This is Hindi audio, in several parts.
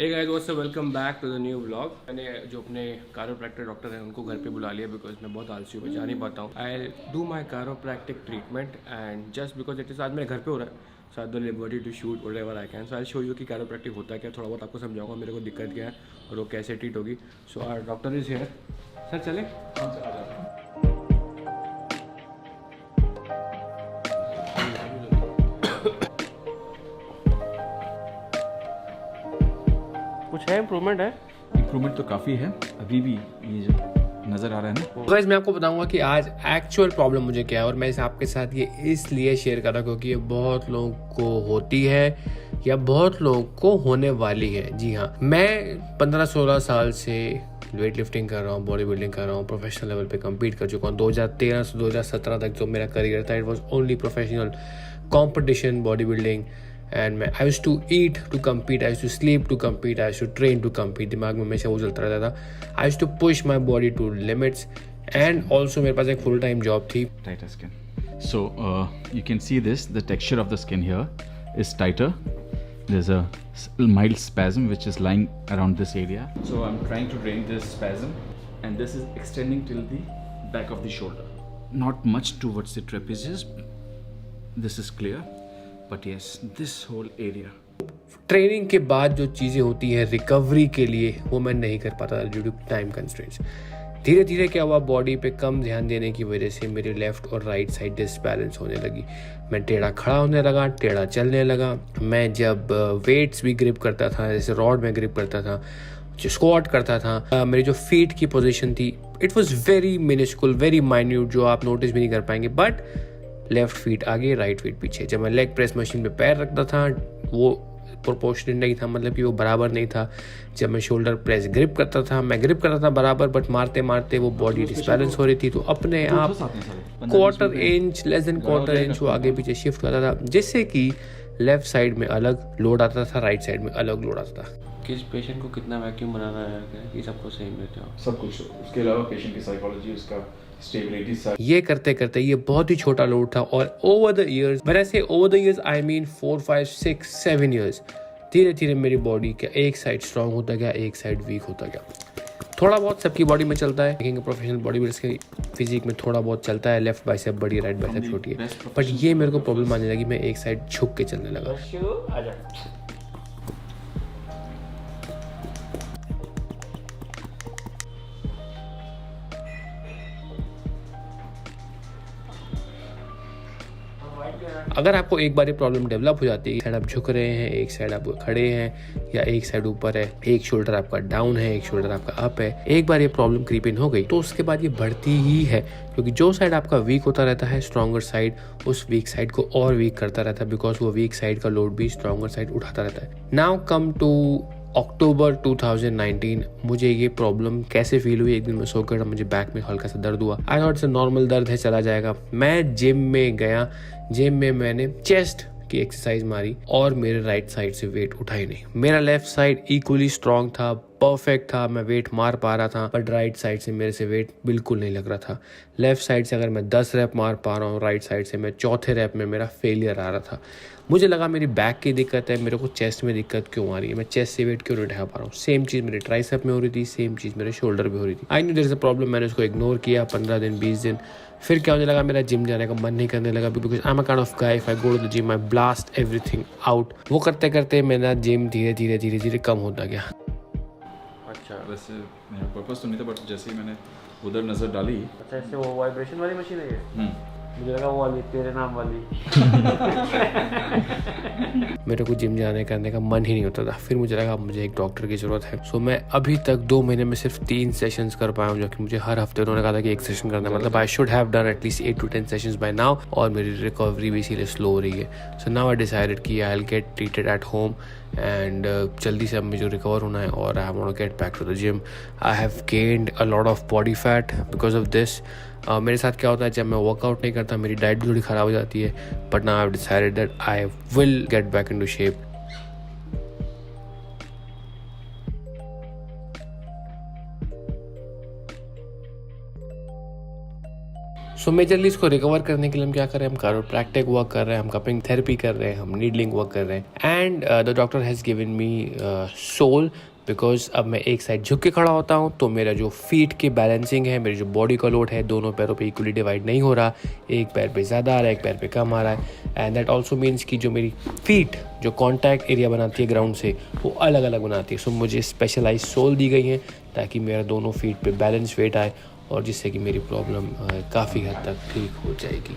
Hey guys what's up, welcome back to the new vlog. मैंने जो अपने कारोप्रैक्टर डॉक्टर हैं उनको घर पे बुला लिया बिकॉज मैं बहुत आलसी हूँ, मैं जा नहीं पाता हूँ। I do my chiropractic treatment and just because it is आज मेरे घर पे हो रहा है, so I the liberty to shoot whatever I can. So I show you कि कारोप्रैक्टिक होता है क्या, थोड़ा बहुत आपको समझाऊंगा मेरे को दिक्कत क्या है और वो कैसे ट्रीट होगी। So our doctor is here. Sir चले कुछ है इम्प्रूवमेंट है? इम्प्रूवमेंट तो काफ़ी है, अभी भी ये जो नज़र आ रहा है ना। गाइस मैं आपको बताऊंगा कि आज एक्चुअल प्रॉब्लम मुझे क्या है और मैं इसे आपके साथ ये इसलिए शेयर कर रहा हूँ क्योंकि ये बहुत लोगों को होती है या बहुत लोगों को होने वाली है। जी हाँ, मैं 15-16 साल से वेट लिफ्टिंग कर रहा हूँ, बॉडी बिल्डिंग कर रहा हूँ, प्रोफेशनल लेवल पे कम्पीट कर चुका हूँ। 2013 से 2017 तक जो मेरा करियर था, it was only professional competition body building. And I used to eat to compete, I used to sleep to compete, I used to train to compete. दिमाग में हमेशा वो चलता रहता था। I used to push my body to limits and also मेरे पास एक full time job थी। Tighter skin. So you can see this, the texture of the skin here is tighter. There's a mild spasm which is lying around this area. So I'm trying to drain this spasm and this is extending till the back of the shoulder. Not much towards the trapezius. This is clear. But yes, this whole area. Training के बाद जो चीज़ें होती हैं रिकवरी के लिए वो मैं नहीं कर पाता था ड्यू टू टाइम कंस्ट्रेंट्स। धीरे धीरे क्या हुआ, बॉडी पे कम ध्यान देने की वजह से मेरी लेफ्ट और राइट साइड डिसबैलेंस होने लगी। मैं टेढ़ा खड़ा होने लगा, टेढ़ा चलने लगा। मैं जब वेट्स भी ग्रिप करता था, जैसे रॉड में ग्रिप करता था, जो स्क्वाट करता था, मेरी जो फीट की पोजीशन थी it was very minuscule, very minute, जो आप नोटिस भी नहीं कर पाएंगे। बट लेफ्ट फीट आगे, राइट फीट पीछे। जब मैं लेग प्रेस मशीन पे पैर रखता था वो प्रोपोर्शनेट नहीं था, मतलब कि वो बराबर नहीं था। जब मैं शोल्डर प्रेस ग्रिप करता था, मैं ग्रिप करता था बराबर, बट मारते मारते वो बॉडी डिसबैलेंस हो रही थी। तो अपने आप quarter inch, less than quarter inch वो आगे पीछे शिफ्ट करता था, जिससे कि लेफ्ट साइड में अलग लोड आता था, राइट साइड में अलग लोड आता था। किस पेशेंट को कितना वैक्यूम बनाना है कि सबको सेम देते हो? सब कुछ। उसके अलावा पेशेंट की साइकोलॉजी, उसका स्टेबिलिटी, ये करते करते ये बहुत ही छोटा लोड था और over the years, when I say over the years I mean 4, 5, 6, 7 years, धीरे धीरे मेरी बॉडी का एक साइड स्ट्रांग होता गया, एक साइड वीक होता गया। थोड़ा बहुत सबकी बॉडी में चलता है, लेकिन प्रोफेशनल बॉडी बिल्डर्स के फिजिक में थोड़ा बहुत चलता है। लेफ्ट बाइसेप बड़ी, राइट बाइसेप छोटी है। बट ये मेरे को प्रॉब्लम आने लगी, मैं एक साइड झुक के चलने लगा। अगर आपको एक बार ये प्रॉब्लम डेवलप हो जाती है, एक साइड आप झुक रहे हैं, एक साइड आप खड़े हैं, या एक साइड ऊपर है, एक शोल्डर आपका डाउन है, एक शोल्डर आपका अप है, एक बार ये प्रॉब्लम क्रीप इन हो गई तो उसके बाद ये बढ़ती ही है, क्योंकि जो साइड आपका वीक होता रहता है, स्ट्रॉन्गर साइड उस वीक साइड को और वीक करता रहता है, बिकॉज वो वीक साइड का लोड भी स्ट्रॉन्गर साइड उठाता रहता है। नाउ कम टू अक्टूबर 2019, मुझे ये प्रॉब्लम कैसे फील हुई। एक दिन मैं सो कर मुझे बैक में हल्का सा दर्द हुआ। आई थॉट से नॉर्मल दर्द है, चला जाएगा। मैं जिम में गया, जिम में मैंने चेस्ट की एक्सरसाइज मारी और मेरे राइट साइड से वेट उठाई नहीं। मेरा लेफ्ट साइड इक्वली स्ट्रांग था, परफेक्ट था, मैं वेट मार पा रहा था, बट राइट साइड से मेरे से वेट बिल्कुल नहीं लग रहा था। लेफ्ट साइड से अगर मैं 10 रैप मार पा रहा हूँ, राइट साइड से मैं चौथे रैप में मेरा फेलियर आ रहा था। मुझे लगा मेरी बैक की दिक्कत है, मेरे को चेस्ट में दिक्कत क्यों आ रही है, मैं चेस्ट से वेट क्यों नहीं उठा पा रहा हूँ। सेम चीज़ मेरे ट्राइसेप में हो रही थी, सेम चीज़ मेरे शोल्डर में हो रही थी। I knew there is a problem. मैंने उसको इग्नोर किया 15 दिन, 20 दिन। फिर क्या होने लगा, मेरा जिम जाने का मन नहीं करने लगा, because I am a kind of guy, if I go to the gym I blast everything out. वो करते करते मेरा जिम धीरे धीरे धीरे धीरे कम होता गया। अच्छा, वैसे मेरा पर्पस तो नहीं था, बट जैसे ही मैंने उधर नज़र डाली। अच्छा, इससे वो वाइब्रेशन वाली मशीन है ये? मुझे लगा वो वाली तेरे नाम वाली। मेरे को जिम जाने करने का मन ही नहीं होता था। फिर मुझे लगा मुझे एक डॉक्टर की जरूरत है। सो मैं अभी तक 2 महीने में सिर्फ 3 सेशंस कर पाया हूँ, जो कि मुझे हर हफ्ते उन्होंने कहा था कि एक सेशन करना है। मतलब I should have done at least 8 to 10 sessions bye now, और मेरी रिकवरी भी इसीलिए स्लो हो रही है। सो नाउ आई डिसाइडेड कि I will get treated at home and जल्दी से अब मुझे रिकवर होना है और I want to get back to the gym. I have gained a lot of body fat because of this. मेरे साथ क्या होता है, जब मैं वर्कआउट नहीं करता मेरी डाइट भी थोड़ी ख़राब हो जाती है, but now I have decided that I will get back into shape. So majorly इसको रिकवर करने के लिए हम क्या कर रहे हैं, हम कायरोप्रैक्टिक वर्क कर रहे हैं, हम कपिंग थेरेपी कर रहे हैं, हम नीडलिंग वर्क कर रहे हैं and the doctor has given me soul because अब मैं एक साइड झुक के खड़ा होता हूँ तो मेरा जो फीट की बैलेंसिंग है, मेरी जो बॉडी का लोड है दोनों पैरों पे इक्वली डिवाइड नहीं हो रहा, एक पैर पे ज़्यादा आ रहा है एक पैर पे कम आ रहा है एंड दैट ऑल्सो मीन्स कि जो मेरी फीट जो कॉन्टैक्ट एरिया बनाती है ग्राउंड से वो अलग अलग बनाती है। सो मुझे स्पेशलाइज सोल दी गई है ताकि मेरा दोनों फीट पे बैलेंस वेट आए और जिससे कि मेरी प्रॉब्लम काफ़ी हद तक ठीक हो जाएगी।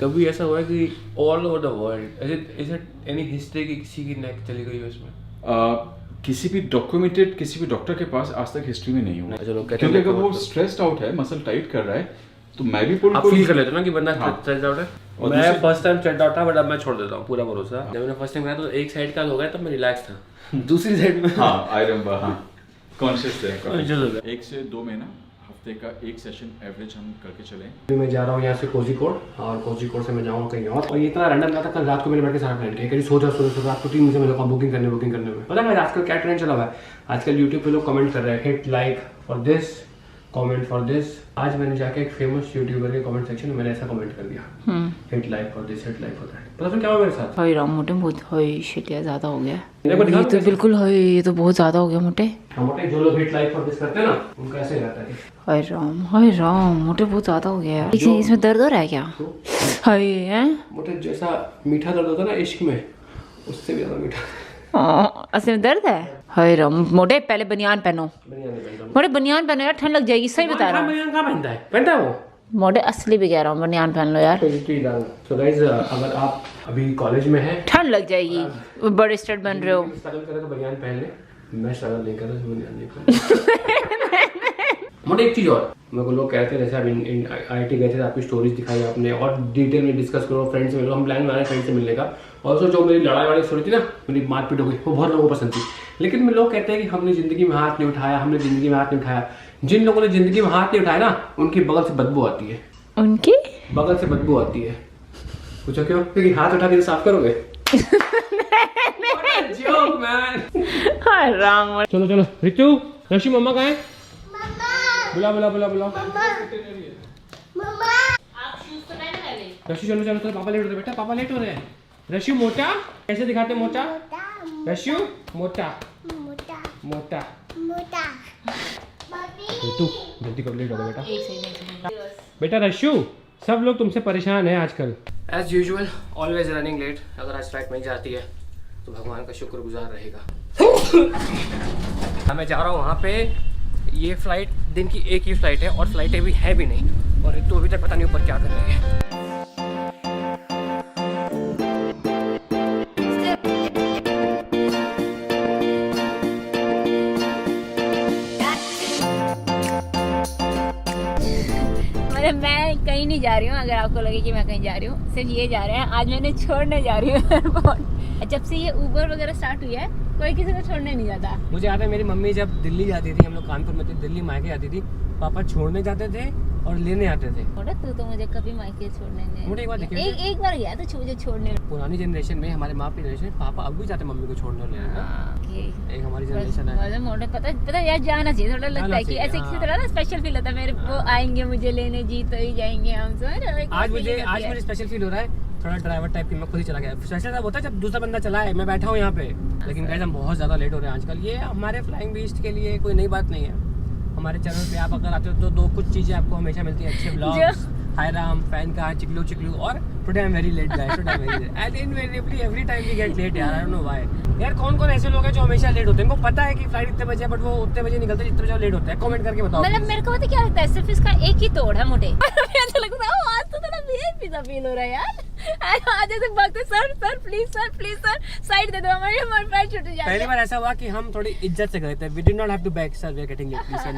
कभी ऐसा हुआ है कि all over the world is it any history की किसी की नेक चली गई हो इसमें? किसी भी डॉक्यूमेंटेड किसी भी डॉक्टर के पास आज तक हिस्ट्री में नहीं हुआ। चलो क्योंकि अगर वो स्ट्रेस्ड आउट है, मसल टाइट कर रहा है, तो मैं भी आप फील कर लेते हो ना कि बंदा हाँ। स्ट्रेस्ड आउट है। और मैं फर्स्ट टाइम स्ट्रेस्ड आउट था बट अब मैं छोड़ देता हूँ पूरा भरोसा। जब मैंने फर्स्ट टाइम किया तो एक साइड का हो गया तब मैं रिलैक्स था, दूसरी साइड में हाँ आई रिमेंबर, हाँ कॉन्शियस थे। Conscious हो गया। 1 से 2 महीना हफ्ते का एक सेशन एवरेज हम करके चले। मैं जा रहा हूँ यहाँ से कोझिकोड और कोझिकोड से मैं जाऊँगा कहीं और ये इतना रैंडम था। कल रात को मैंने बैठ के सारा प्लान किया कहीं सो रात को 3 बजे मेरे को बुकिंग करने में पता है आजकल क्या ट्रेंड चला हुआ है। आजकल यूट्यूब पे लोग कमेंट कर रहे हैं hit like for this, comment for this. आज मैंने जाके एक फेमस यूट्यूबर के कमेंट सेक्शन में मैंने ऐसा कमेंट कर दिया hit like for this, hit like for that. पता फिर क्या हुआ मेरे साथ? हाय राम मोटे बहुत हाय शिट यार ज्यादा हो गया मेरे को दिखा ये तो बिल्कुल हाय ये तो बहुत ज्यादा हो गया मोटे। मोटे जो लोग हिट लाइक फॉर दिस करते हैं ना उनका ऐसे ही रहता है। हाय राम मोटे बहुत ज्यादा हो गया यार। इसमें दर्द हो रहा है क्या? हाय हैं मोटे जैसा मीठा दर्द होता है ना इश्क में, उससे भी ज्यादा मीठा असली में दर्द है। हाय राम मोटे पहले बनियान पहनो, मोटे बनियान पहनो यार ठंड लग जाएगी। सही बता रहा हूँ। बनियान कहाँ पहनता है वो? मोटे असली भी कह रहा हूँ बनियान पहन लो यार, तो गाइस अगर आप अभी कॉलेज में हैं, ठंड लग जाएगी, बड़े स्टड बन रहे हो। स्ट्रगल करे तो बनियान पहन ले। मैं स्ट्रगल नहीं कर रहा, बनियान नहीं पहन। मोटे एक चीज और मेरे को लोग कहते हैं जैसे अभी IIT गए थे आपकी स्टोरीज दिखाई आपने और डिटेल में डिस्कस करो, फ्रेंड से मिलो। हम प्लान बना रहे हैं फ्रेंड से मिलने का। ऑल्सो जो मेरी लड़ाई वाली स्टोरी थी ना, मेरी मारपीट हो गई, वो बहुत लोगों को पसंद थी। लेकिन मैं लोग कहते हैं कि हमने जिंदगी में हाथ नहीं उठाया, हमने जिंदगी में हाथ नहीं उठाया। जिन लोगों ने जिंदगी में हाथ नहीं उठाया ना उनकी बगल से बदबू आती है, उनकी बगल से बदबू आती है। पूछो क्यों? क्योंकि हाथ उठा के साफ करोगे। हाय राम चलो चलो रितु, रशी मम्मा कहाँ है? बुला बुला बुला बुला। रशी चलो चलो चलो, पापा लेट हो रहे बेटा, पापा लेट हो रहे हैं। रशी मोटा कैसे दिखाते हैं? मोटा रशी मोटा मोटा रितु जल्दी कब लेट होगा बेटा। बेटा रशु सब लोग तुमसे परेशान है आजकल। As usual always running late. अगर आज फ्लाइट नहीं जाती है तो भगवान का शुक्रगुजार रहेगा। मैं जा रहा हूँ वहाँ पे। ये फ्लाइट दिन की एक ही फ्लाइट है और फ्लाइटें भी है भी नहीं और तो अभी तक पता नहीं ऊपर क्या कर रही है। मैं कहीं नहीं जा रही हूँ। अगर आपको लगे कि मैं कहीं जा रही हूँ, सिर्फ ये जा रहे हैं आज मैंने छोड़ने जा रही हूँ एयरपोर्ट। जब से ये उबर वगैरह स्टार्ट हुई है कोई किसी को छोड़ने नहीं जाता। मुझे याद है मेरी मम्मी जब दिल्ली जाती थी, हम लोग कानपुर में थे, दिल्ली मायके जाती थी, पापा छोड़ने जाते थे और लेने आते थे। तू तो मुझे कभी मायके छोड़ने नहीं। मुझे एक बार देखिए, एक बार गया तो मुझे छोड़ने। पुरानी जनरेशन में हमारे माँ की जनरेशन पापा अब भी जाते मम्मी को छोड़ने और लेने। एक हमारी जनरेशन है। मोटे पता यार जाना चाहिए। थोड़ा लगता है कि ऐसे किसी तरह ना स्पेशल फील होता है मेरे। वो आएंगे मुझे लेने जी तो ही जाएंगे हम सब। आज मुझे स्पेशल फील हो रहा है। थोड़ा ड्राइवर टाइप की, मैं खुद ही चला गया। स्पेशल होता है जब दूसरा बंदा चला है, मैं बैठा हूँ यहाँ पे। लेकिन गाइस हम बहुत ज़्यादा लेट हो रहे हैं आजकल। ये हमारे फ्लाइंग बीस्ट के लिए कोई नई बात नहीं है। हमारे चैनल पे आप अगर आते हो तो दो कुछ चीज़ें आपको हमेशा मिलती हैं, अच्छे ब्लॉग्स, हाय राम, फैन का चिकलू चिकलू, और today I am very late guys, today I am very late and invariably every time we get late यार, आई डोंट नो व्हाई। यार कौन कौन ऐसे लोग हैं जो हमेशा लेट होते हैं? इनको पता है कि फ्लाइट इतने बजे है बट वो उतने बजे निकलते हैं जितने बजे लेट होते हैं। कमेंट करके बताओ। मतलब मेरे को पता क्या लगता है, सिर्फ इसका एक ही तोड़ है मोटे। ऐसा लगता है आज तो थोड़ा वीआईपी सा फील हो रहा है यार। आज ऐसे भागते सर प्लीज सर साइड दे दो, हमारे फ्लाइट छूट जाए। पहली बार ऐसा हुआ कि हम थोड़ी इज्जत से गए थे। We did not have to back sir, we are getting late please sir.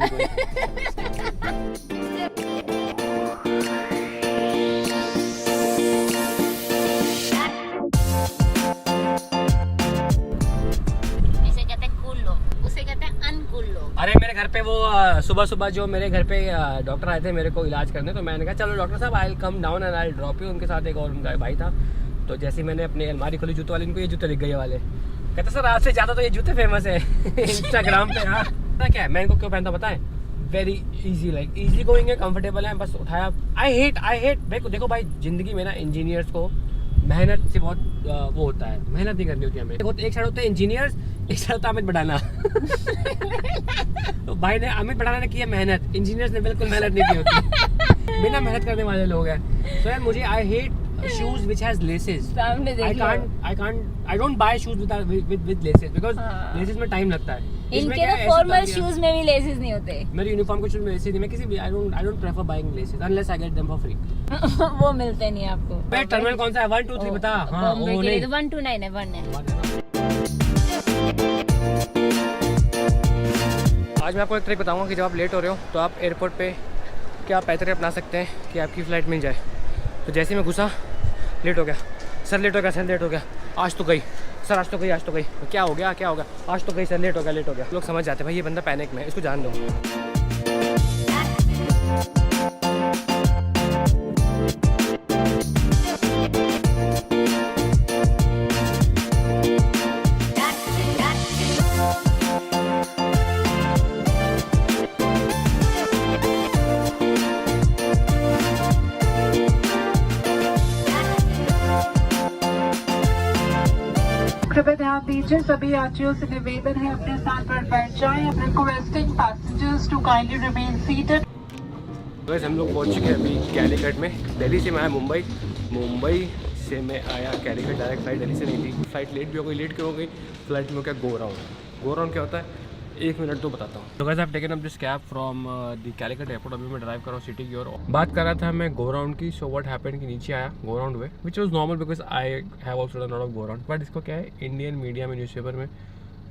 अरे मेरे घर पे वो सुबह सुबह जो मेरे घर पे डॉक्टर आए थे मेरे को इलाज करने, तो मैंने कहा चलो डॉक्टर साहब I will come down and I will drop you. उनके साथ एक और उनका भाई था, तो जैसे ही मैंने अपनी अलमारी खोली जूतों वाली, इनको ये जूते दिख गए वाले। कहते सर आपसे ज़्यादा तो ये जूते फेमस है इंस्टाग्राम पे। हाँ पता क्या है मैं इनको क्यों पहनता पता है, very easy, like easy going है, कंफर्टेबल है, बस उठाया। आई हेट देखो भाई ज़िंदगी में ना इंजीनियर्स को मेहनत से बहुत वो होता है, मेहनत नहीं करनी होती हमें। देखो एक साइड होता है इंजीनियर्स, एक साइड होता है अमित भड़ाना तो भाई ने अमित भड़ाना ने की है मेहनत, इंजीनियर्स ने बिल्कुल मेहनत नहीं की होती बिना मेहनत करने वाले लोग हैं। तो यार मुझे I hate shoes which has laces. सामने देख लो। I don't buy shoes with laces because laces में टाइम लगता है। इनके ना फॉर्मल शूज में भी लेसेस नहीं होते। मेरे यूनिफॉर्म के शूज में लेसेस नहीं, मैं किसी भी I don't prefer buying laces unless I get them for free. वो मिलते नहीं आपको। मैं टर्मिनल कौन सा है 1 2 3 बता। हाँ बॉम्बे वो के लिए नहीं तो 129 है, 1 है। आज मैं आपको एक ट्रिक बताऊंगा कि जब आप लेट हो रहे हो तो आप एयरपोर्ट पे क्या पैतरे अपना सकते हैं कि आपकी फ़्लाइट मिल जाए। तो जैसे ही मैं घुसा लेट हो गया, सर लेट हो गया, सर लेट हो गया, आज तो गई सर, आज तो गई, आज तो गई, तो क्या हो गया, आज तो गई सर, लेट हो गया। लोग समझ जाते हैं भाई ये बंदा पैनिक में है, इसको जान दो। कृपया ध्यान दीजिए, सभी यात्रियों से निवेदन है अपने स्थान पर बैठ जाएं। Requesting passengers to kindly remain seated. बस हम लोग पहुंच चुके हैं अभी कैलीकट में। दिल्ली से मैं आया मुंबई, मुंबई से मैं आया कैलीकट। डायरेक्ट फ्लाइट दिल्ली से नहीं थी, फ्लाइट लेट भी हो गई। लेट क्यों हो गई? फ्लाइट में क्या गो राउंड क्या होता है, 1 मिनट तो बताता हूँ। तो guys I have taken up this cab from the Calicut airport. अभी मैं ड्राइव कर रहा हूँ सिटी की ओर। बात कर रहा था मैं गो राउंड की। सो व्हाट हैपेंड कि नीचे आया go round way, which was normal because I have also done lot of go round. But इसको क्या है, इंडियन मीडिया में, न्यूज़पेपर में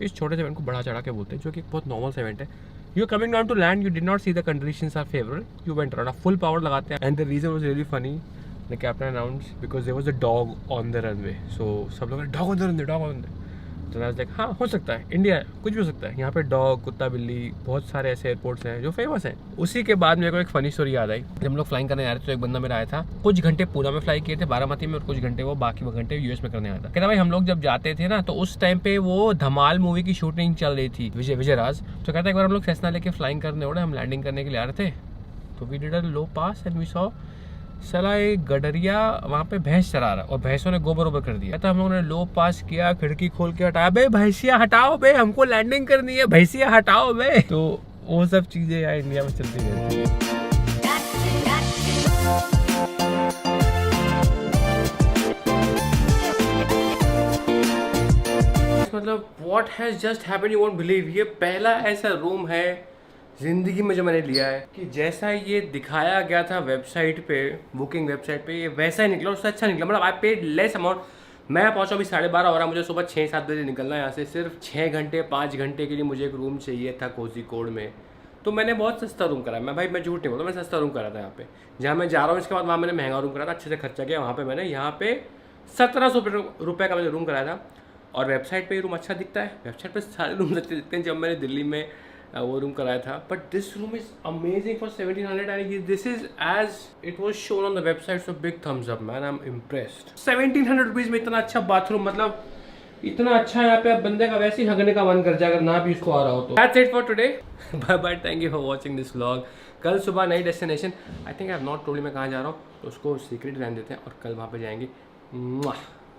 इस छोटे से इवेंट को बढ़ा चढ़ा के बोलते हैं, जो कि एक बहुत नॉर्मल इवेंट है। You coming down to land, you did not see the conditions are favourable, you went around, full power लगाते हैं। And the reason was really funny, the captain announce because there was a dog on the runway. So सब लोग dog on the runway, dog on the. तो मैं लाइक हाँ हो सकता है, इंडिया है, कुछ भी हो सकता है। यहाँ पे डॉग, कुत्ता, बिल्ली, बहुत सारे ऐसे एयरपोर्ट्स हैं जो फेमस हैं। उसी के बाद मेरे को एक फ़नी स्टोरी याद आई। जब हम लोग फ्लाइंग करने आ रहे थे तो एक बंदा मेरा आया था, कुछ घंटे पूना में फ्लाई किए थे बारामती में, और कुछ घंटे वो बाकी घंटे यूएस में करने आया था। कहता भाई हम लोग जब जाते थे ना तो उस टाइम पे वो धमाल मूवी की शूटिंग चल रही थी, विजय राज। तो कहता एक बार हम लोग सेस्ना लेके फ्लाइंग करने उड़े, हम लैंडिंग करने के लिए आ रहे थे, तो we did a low pass and we saw साला एक गडरिया वहाँ पे भैंस चरा रहा, और भैंसों ने गोबर कर दिया। तो हम लोगों ने लो पास किया, खिड़की खोल के हटाया, बे भैंसिया हटाओ बे, हमको लैंडिंग करनी है, भैंसिया हटाओ बे। तो वो सब चीजें यार इंडिया में चलती रहती है। मतलब what has just happened, you won't believe, ये पहला ऐसा रूम है ज़िंदगी में जो मैंने लिया है कि जैसा ये दिखाया गया था वेबसाइट पे, बुकिंग वेबसाइट पे, ये वैसा ही निकला, उससे अच्छा निकला। मतलब आई पेड लेस अमाउंट। मैं पहुंचा अभी 12:30 हो रहा है, मुझे सुबह 6-7 बजे निकलना है यहाँ से। सिर्फ 6 घंटे 5 घंटे के लिए मुझे एक रूम चाहिए था कोझीकोड में। तो मैंने बहुत सस्ता रूम कराया। मैं झूठ नहीं बोलता, मैं सस्ता रूम करा था यहाँ पे जहाँ मैं जा रहा हूँ। इसके बाद वहाँ मैंने महंगा रूम करा था, अच्छे से खर्चा किया वहाँ पे। मैंने यहाँ पे 1700 रुपये का मैंने रूम कराया था, और वेबसाइट पे रूम अच्छा दिखता है। वेबसाइट पे सारे रूम अच्छे दिखते हैं, जब मैंने दिल्ली में वो रूम कराया था। But this room is amazing for 1700 and this is as it was shown on the website. So big thumbs up man, I am impressed. 1700 rupees में इतना अच्छा बाथरूम, मतलब इतना अच्छा यहाँ पे अब बंदे का वैसे ही हगने का मन कर जाए अगर ना भी उसको आ रहा हो तो। That's it for today, bye bye, thank you for watching this vlog. कल सुबह नई destination, I think I have not told मैं कहाँ जा रहा हूँ, तो उसको सीक्रेट रहने देते हैं, और कल वहाँ पे जाएंगे।